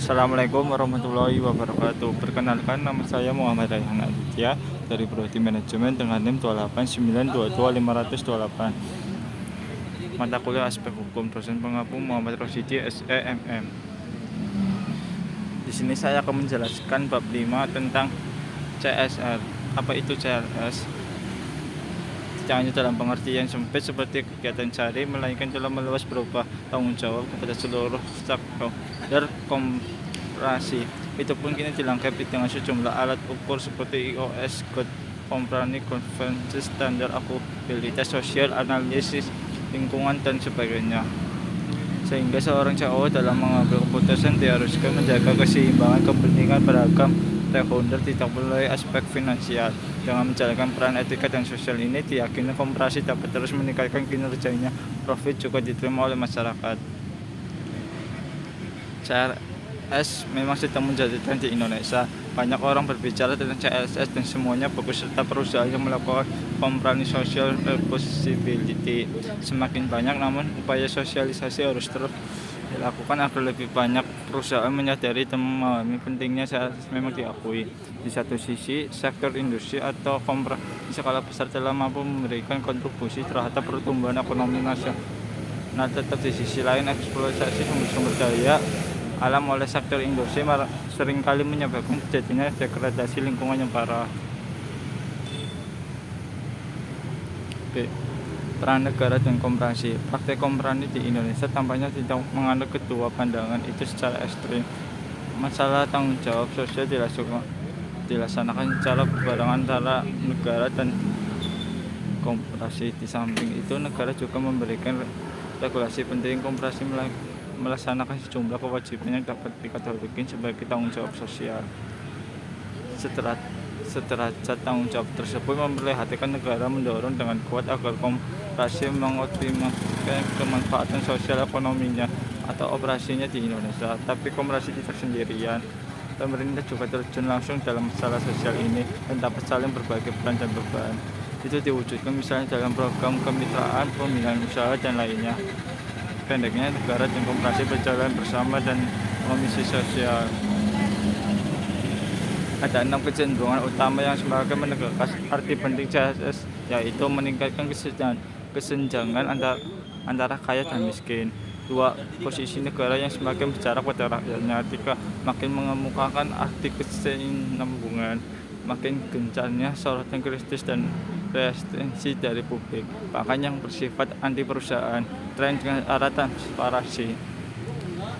Assalamualaikum warahmatullahi wabarakatuh. Perkenalkan, nama saya Muhammad Rayhan Aditya dari Prodi Manajemen dengan NIM 289222528. Mata kuliah aspek hukum, dosen pengampu Muhammad Rosidi SEMM. Di sini saya akan menjelaskan bab 5 tentang CSR. Apa itu CSR? Tidak hanya dalam pengertian sempit seperti kegiatan sehari, melainkan dalam meluas berupa tanggung jawab kepada seluruh stakeholder koperasi. Itu pun kini dilengkapi dengan sejumlah alat ukur seperti IOS, Good Company Convention, standar akuntabilitas sosial, analisis lingkungan, dan sebagainya. Sehingga seorang CEO dalam mengambil keputusan diharuskan menjaga keseimbangan kepentingan beragam stakeholder, tidak melalui aspek finansial. Dengan menjalankan peran etika dan sosial ini, diyakini koperasi dapat terus meningkatkan kinerjanya, profit juga diterima oleh masyarakat. CSR memang sedang menjadi tren di Indonesia. Banyak orang berbicara tentang CSR dan semuanya bagus, serta perusahaan yang melakukan company social responsibility semakin banyak, namun upaya sosialisasi harus terus dilakukan agar lebih banyak perusahaan menyadari dan memahami pentingnya. CSR memang diakui. Di satu sisi, sektor industri atau koperasi skala besar telah mampu memberikan kontribusi terhadap pertumbuhan ekonomi nasional. Nah, tetap di sisi lain, eksploitasi sumber daya alam oleh sektor industri seringkali menyebabkan terjadinya degradasi lingkungan yang parah. B. Peran negara dan koperasi. Praktek koperasi di Indonesia tampaknya tidak menganut kedua pandangan itu secara ekstrim. Masalah tanggung jawab sosial dilaksanakan secara berbarengan antara negara dan koperasi. Di samping itu, negara juga memberikan regulasi penting koperasi melaksanakan sejumlah kewajiban yang dapat dikategorikan sebagai tanggung jawab sosial. Sederajat tanggung jawab tersebut memperlihatkan negara mendorong dengan kuat agar koperasi mengoptimalkan kemanfaatan sosial ekonominya atau operasinya di Indonesia. Tapi koperasi tidak sendirian. Pemerintah juga terjun langsung dalam masalah sosial ini dan dapat saling berbagi peran dan beban. Itu diwujudkan misalnya dalam program kemitraan, pembinaan usaha, dan lainnya. Pendeknya, negara dan koperasi berjalan bersama dan komisi sosial. Ada 6 kecenderungan utama yang semakin menegakkan arti penting CSR, yaitu meningkatkan kesenjangan antara kaya dan miskin. 2. Posisi negara yang semakin bicara pada rakyatnya. 3. Makin mengemukakan arti kesinambungan, makin gencarnya sorotan kritis dan reaksi dari publik, bahkan yang bersifat anti perusahaan. Tren dengan arah transparansi.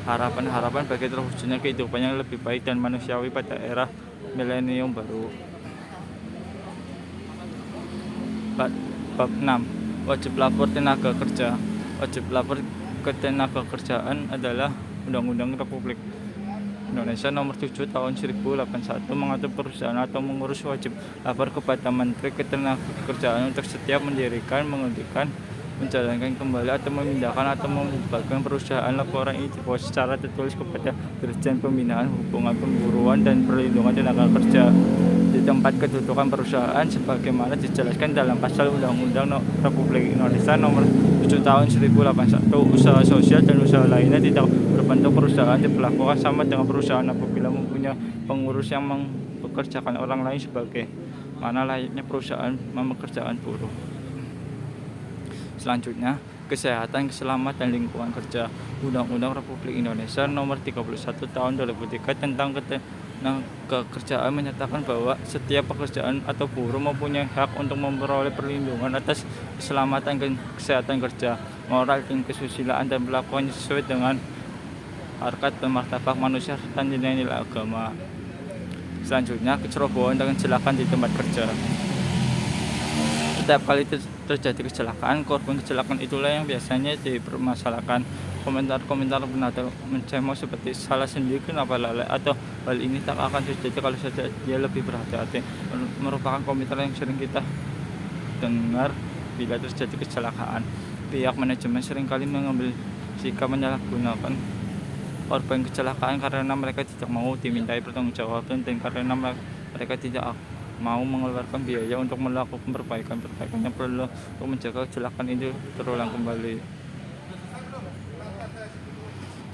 Harapan bagi terwujudnya kehidupan yang lebih baik dan manusiawi pada era milenium baru. Bab 6. Wajib lapor tenaga kerja. Wajib lapor ketenagakerjaan adalah Undang-Undang Republik Indonesia Nomor 7 Tahun 1081 mengatur perusahaan atau mengurus wajib lapor kepada Menteri Ketenagakerjaan untuk setiap mendirikan, menghentikan, menjalankan kembali atau memindahkan atau membubarkan perusahaan. Laporan ini dibuat secara tertulis kepada Dirjen Pembinaan Hubungan Pemburuan dan Perlindungan Tenaga Kerja di tempat kedudukan perusahaan sebagaimana dijelaskan dalam pasal Undang-Undang Republik Indonesia Nomor 7 Tahun 1081. Usaha sosial dan usaha lainnya tidak berbentuk perusahaan diperlakukan sama dengan perusahaan apabila mempunyai pengurus yang mempekerjakan orang lain sebagai mana layaknya perusahaan mempekerjakan buruh. Selanjutnya, kesehatan, keselamatan, dan lingkungan kerja. Undang-Undang Republik Indonesia Nomor 31 Tahun 2003 tentang ketenagakerjaan menyatakan bahwa setiap pekerjaan atau buruh mempunyai hak untuk memperoleh perlindungan atas keselamatan dan kesehatan kerja, moral dan kesusilaan, dan perlakuannya sesuai dengan harkat dan martabat manusia serta nilai-nilai agama. Selanjutnya, kecerobohan dan kecelakaan di tempat kerja. Setiap kali terjadi kecelakaan, korban kecelakaan itulah yang biasanya dipermasalahkan. Komentar-komentar bernada mencemooh seperti salah sendiri, kenapa lalai, atau hal ini tak akan terjadi kalau saja dia lebih berhati-hati, merupakan komentar yang sering kita dengar bila terjadi kecelakaan. Pihak manajemen seringkali mengambil sikap menyalahgunakan korban kecelakaan karena mereka tidak mau dimintai pertanggungjawaban dan karena mereka tidak mau mengeluarkan biaya untuk melakukan perbaikan yang perlu untuk menjaga kecelakaan itu terulang kembali.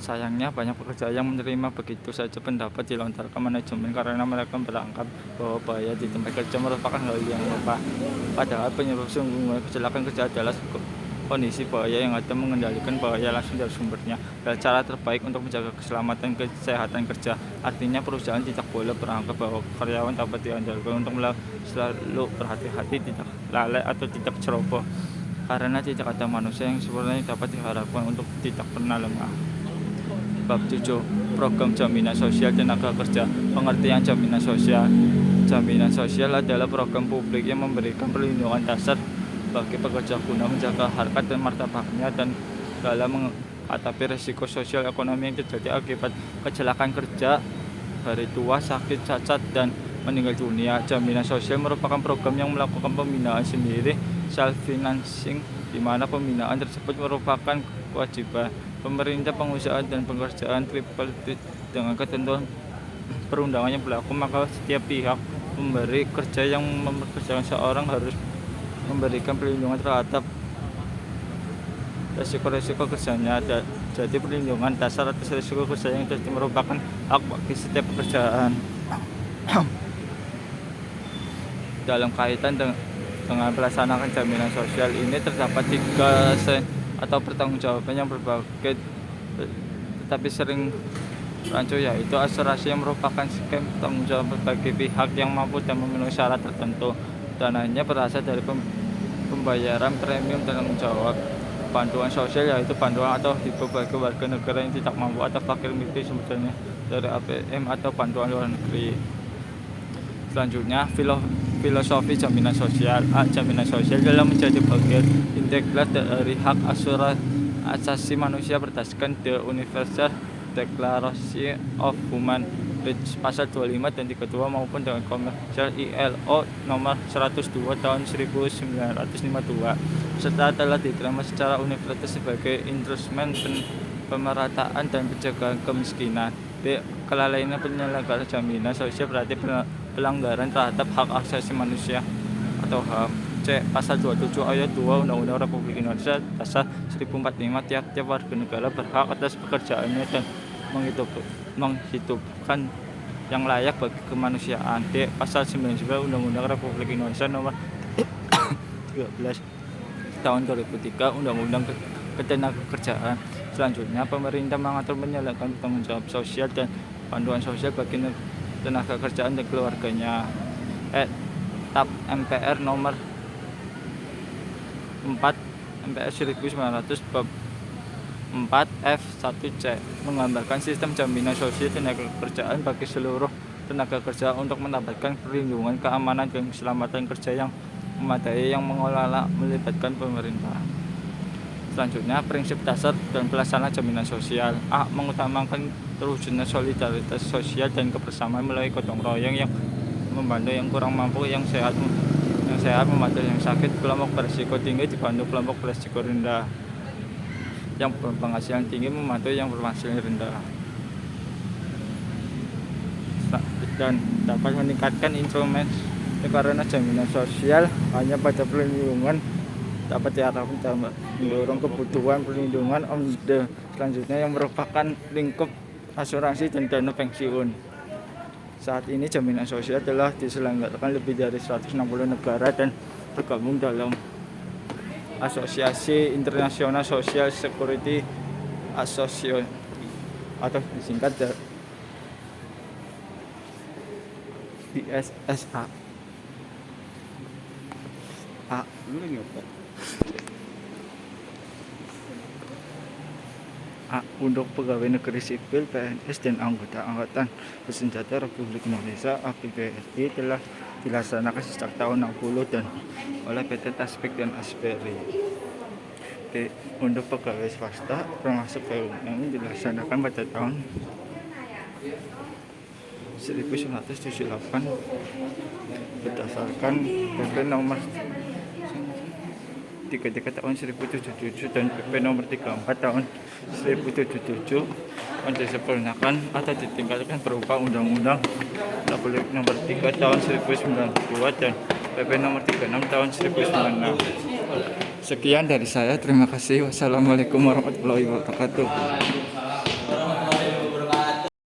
Sayangnya banyak pekerja yang menerima begitu saja pendapat dilontarkan manajemen karena mereka beranggapan bahwa bahaya di tempat kerja merupakan hal yang lupa. Padahal penyebab sesungguhnya kecelakaan kerja adalah kondisi bahaya yang ada. Mengendalikan bahaya langsung dari sumbernya adalah cara terbaik untuk menjaga keselamatan kesehatan kerja. Artinya perusahaan tidak boleh beranggap bahwa karyawan dapat diandalkan untuk selalu berhati-hati, tidak lalai atau tidak ceroboh. Karena tidak ada manusia yang sempurna yang dapat diharapkan untuk tidak pernah lemah. Bab 7. Program jaminan sosial tenaga kerja. Pengertian jaminan sosial. Jaminan sosial adalah program publik yang memberikan perlindungan dasar bagi pekerja guna menjaga harkat dan martabatnya dan dalam menghadapi risiko sosial ekonomi yang terjadi akibat kecelakaan kerja, hari tua, sakit, cacat, dan meninggal dunia. Jaminan sosial merupakan program yang melakukan pembinaan sendiri, self-financing, di mana pembinaan tersebut merupakan kewajiban pemerintah, pengusaha, dan pekerjaan tripartit dengan ketentuan perundangan yang berlaku. Maka setiap pihak memberi kerja yang mempekerjakan seorang harus memberikan perlindungan terhadap resiko-resiko kerjanya. Jadi perlindungan dasar atas resiko kerja yang merupakan hak bagi setiap pekerjaan. Dalam kaitan dengan pelaksanaan jaminan sosial ini terdapat 3 atau pertanggungjawaban yang berbagai tetapi sering rancu, yaitu asuransi yang merupakan skema tanggung jawab bagi pihak yang mampu dan memenuhi syarat tertentu. Dananya berasal dari pembayaran premium tanggung jawab. Bantuan sosial yaitu bantuan atau hibah bagi warga negara yang tidak mampu atau fakir miskin sumbernya dari APM atau bantuan luar negeri. Selanjutnya, filosofi jaminan sosial. Jaminan sosial dalam menjadi bagian integral dari hak asasi manusia berdasarkan The Universal Declaration of Human Rights pasal 25 dan 32 maupun dengan Komersial ILO nomor 102 tahun 1952 serta telah diterima secara universal sebagai instrumen pemerataan dan pencegahan kemiskinan. B. Kelalaian penyelenggara jaminan sosial berarti pelanggaran terhadap hak asasi manusia atau HAM. C. Pasal 27 ayat 2 Undang-Undang Republik Indonesia Pasal 1045 tiap-tiap warga negara berhak atas pekerjaannya dan menghidupkan yang layak bagi kemanusiaan. D. Pasal 99 Undang-Undang Republik Indonesia Nomor 13 tahun 2003 Undang-Undang Ketenagakerjaan. Selanjutnya, pemerintah mengatur menyalurkan tanggung jawab sosial dan bantuan sosial bagi tenaga kerjaan dan keluarganya. TAP MPR nomor 4 MPR 1900 bab 4 F1C menggambarkan sistem jaminan sosial tenaga kerjaan bagi seluruh tenaga kerja untuk mendapatkan perlindungan, keamanan, dan keselamatan kerja yang memadai yang mengelola melibatkan pemerintah. Selanjutnya, prinsip dasar dan pelaksanaan jaminan sosial. A. Mengutamakan terwujudnya solidaritas sosial dan kebersamaan melalui gotong royong yang membantu yang kurang mampu, yang sehat membantu yang sakit, kelompok berisiko tinggi dibantu kelompok berisiko rendah, yang berpenghasilan tinggi membantu yang berpenghasilan rendah, dan dapat meningkatkan instrumen karena jaminan sosial hanya pada perlindungan dapat diharapkan mendorong kebutuhan perlindungan selanjutnya yang merupakan lingkup asuransi dan dana pensiun. Saat ini jaminan sosial telah diselenggarakan lebih dari 160 negara dan tergabung dalam Asosiasi Internasional Social Security Association atau disingkat ISSA. Untuk pegawai negeri sipil, PNS, dan anggota Angkatan Bersenjata Republik Indonesia (ABBNI) telah dilaksanakan sejak tahun 60 dan oleh PT Taspek dan Asperi. Untuk pegawai swasta termasuk BUMN dilaksanakan pada tahun 1978 berdasarkan PP nomor 33 tahun 1077 dan PP nomor 34 tahun 1077 yang disempurnakan atau ditingkatkan berupa Undang-Undang Republik nomor 3 tahun 1092 dan PP nomor 36 tahun 1096. Sekian dari saya, terima kasih. Wassalamualaikum warahmatullahi wabarakatuh.